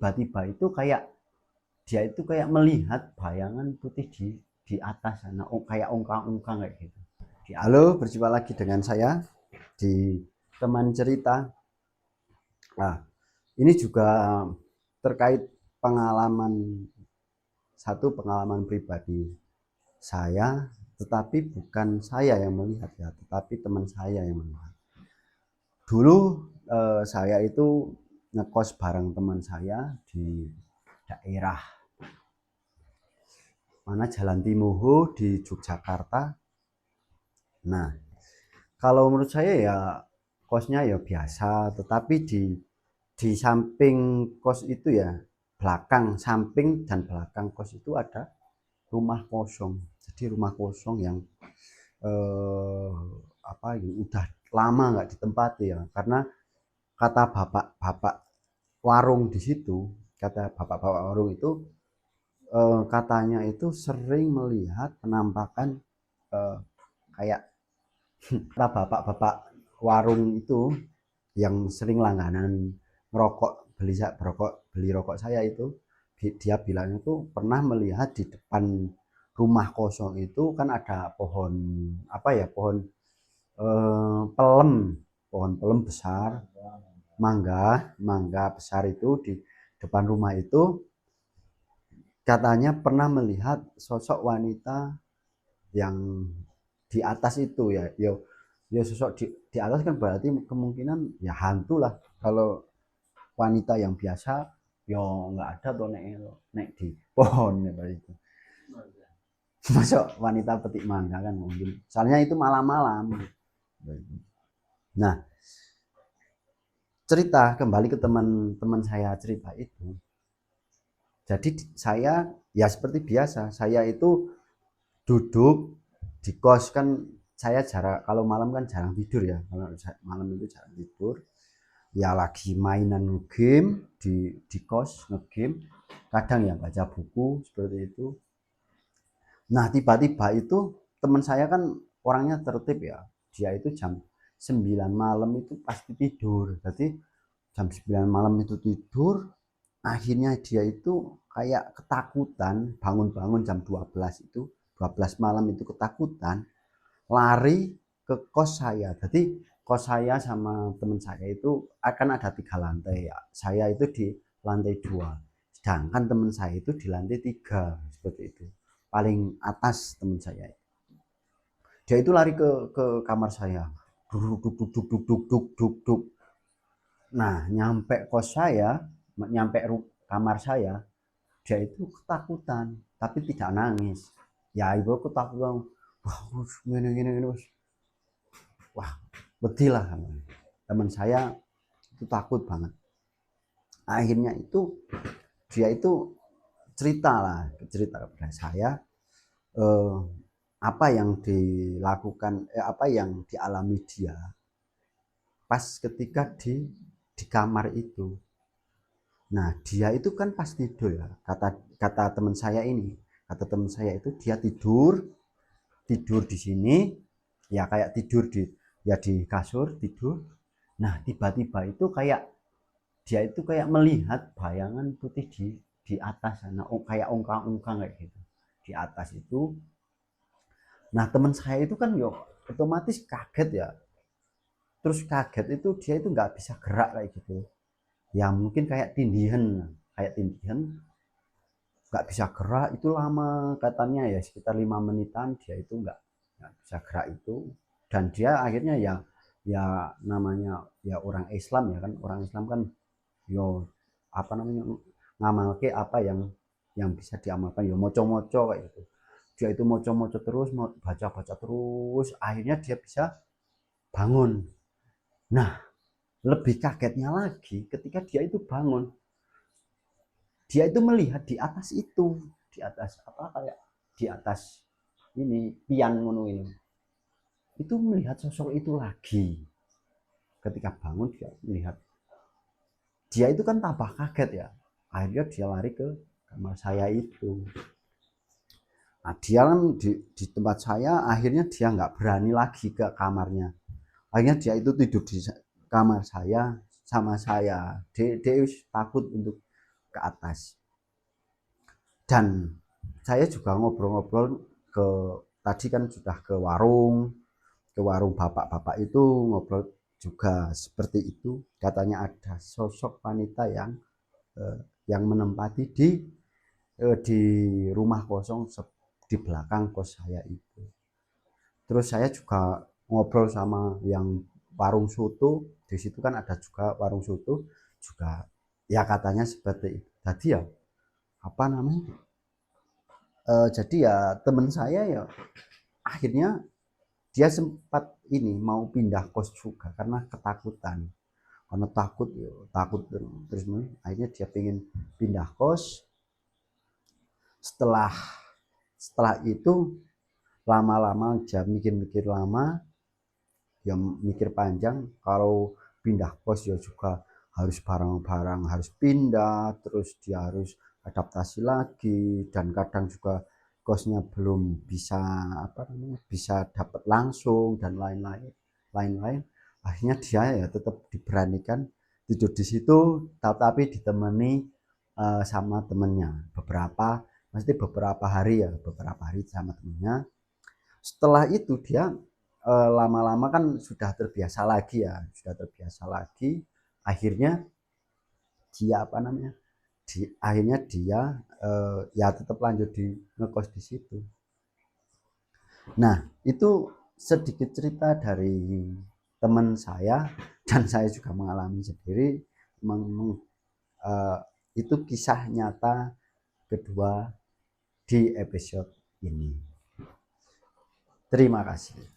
tiba-tiba itu kayak dia itu kayak melihat bayangan putih di atas sana, kayak ongkang-ongkang kayak gitu. Halo, berjumpa lagi dengan saya di teman cerita. Nah, ini juga terkait pengalaman pribadi saya, tetapi bukan saya yang melihat ya, tetapi teman saya yang melihat. Dulu saya itu ngekos bareng teman saya di daerah mana Jalan Timuhu di Yogyakarta. Nah, kalau menurut saya ya kosnya ya biasa, tetapi di samping kos itu ya samping dan belakang kos itu ada rumah kosong. Jadi rumah kosong yang yang udah lama nggak ditempati ya, karena kata bapak-bapak warung di situ, kata bapak-bapak warung itu katanya itu sering melihat penampakan kayak kata bapak-bapak warung itu yang sering langganan merokok, beli rokok saya itu, dia bilang itu pernah melihat di depan rumah kosong itu kan ada pohon pohon pelem besar, mangga besar itu di depan rumah itu katanya pernah melihat sosok wanita yang di atas itu ya. Ya sosok di atas kan berarti kemungkinan ya hantu lah. Kalau wanita yang biasa yo nggak ada tuh nek di pohon ya itu. Masuk wanita petik mangga kan mungkin. Soalnya itu malam-malam. Nah, cerita kembali ke teman-teman saya cerita itu. Jadi saya ya seperti biasa, saya itu duduk di kos kan, saya kalau malam kan jarang tidur ya, kalau malam itu jarang tidur ya, lagi mainan game di kos, ngegame, kadang ya baca buku seperti itu. Nah tiba-tiba itu teman saya kan orangnya tertib ya, dia itu jam 9 malam itu pasti tidur. Jadi jam 9 malam itu tidur, akhirnya dia itu kayak ketakutan, bangun-bangun jam 12 itu, 12 malam itu ketakutan, lari ke kos saya. Jadi kos saya sama teman saya itu akan ada 3 lantai ya. Saya itu di lantai 2, sedangkan teman saya itu di lantai 3 seperti itu. Paling atas teman saya. Dia itu lari ke kamar saya. Duk duk duk duk duk duk duk duk. Nah, nyampe kos saya, nyampe kamar saya, dia itu ketakutan, tapi tidak nangis. Ya ibu ketakutan, wah gini, wah bedil lah. Teman saya itu takut banget. Akhirnya itu dia itu cerita kepada saya eh, apa yang dilakukan, apa yang dialami dia pas ketika di kamar itu. Nah, dia itu kan pas tidur ya. Kata teman saya ini, kata teman saya itu dia tidur di sini ya, kayak tidur di kasur tidur. Nah, tiba-tiba itu kayak dia itu kayak melihat bayangan putih di atas sana, kayak ongkang-ongkang kayak gitu di atas itu. Nah, teman saya itu kan yo otomatis kaget ya. Terus kaget itu dia itu nggak bisa gerak kayak gitu. Ya mungkin kayak tindihan nggak bisa gerak itu lama, katanya ya sekitar 5 menitan dia itu nggak bisa gerak itu. Dan dia akhirnya ya namanya ya orang Islam ya kan, orang Islam kan yo apa namanya ngamalke apa yang bisa diamalkan, yo moco-moco kayak gitu. Dia itu moco-moco terus, mau baca-baca terus, akhirnya dia bisa bangun. Nah, lebih kagetnya lagi ketika dia itu bangun, dia itu melihat di atas itu, di atas apa, kayak di atas ini pian ngono ini, itu melihat sosok itu lagi. Ketika bangun dia melihat, dia itu kan tambah kaget ya, akhirnya dia lari ke kamar saya itu. Nah dia kan di tempat saya, akhirnya dia nggak berani lagi ke kamarnya, akhirnya dia itu tidur di kamar saya sama saya. Dia takut untuk ke atas. Dan saya juga ngobrol-ngobrol ke tadi kan sudah ke warung bapak-bapak itu ngobrol juga seperti itu, katanya ada sosok wanita yang menempati di rumah kosong di belakang kos saya itu. Terus saya juga ngobrol sama yang warung soto, di situ kan ada juga warung soto juga, ya katanya seperti itu. Jadi ya apa namanya, jadi ya teman saya ya akhirnya dia sempat ini mau pindah kos juga karena ketakutan, karena takut terus akhirnya dia pengen pindah kos. Setelah itu lama-lama dia mikir-mikir lama, dia mikir panjang, kalau pindah kos ya juga harus barang-barang harus pindah, terus dia harus adaptasi lagi, dan kadang juga kosnya belum bisa apa namanya bisa dapat langsung dan lain-lain. Akhirnya dia ya tetap diberanikan tidur di situ, tapi ditemani sama temennya beberapa hari sama temennya. Setelah itu dia lama-lama kan sudah terbiasa lagi akhirnya dia apa namanya akhirnya dia ya tetap lanjut di ngekos di situ. Nah, itu sedikit cerita dari teman saya dan saya juga mengalami sendiri. Memang itu kisah nyata kedua di episode ini. Terima kasih.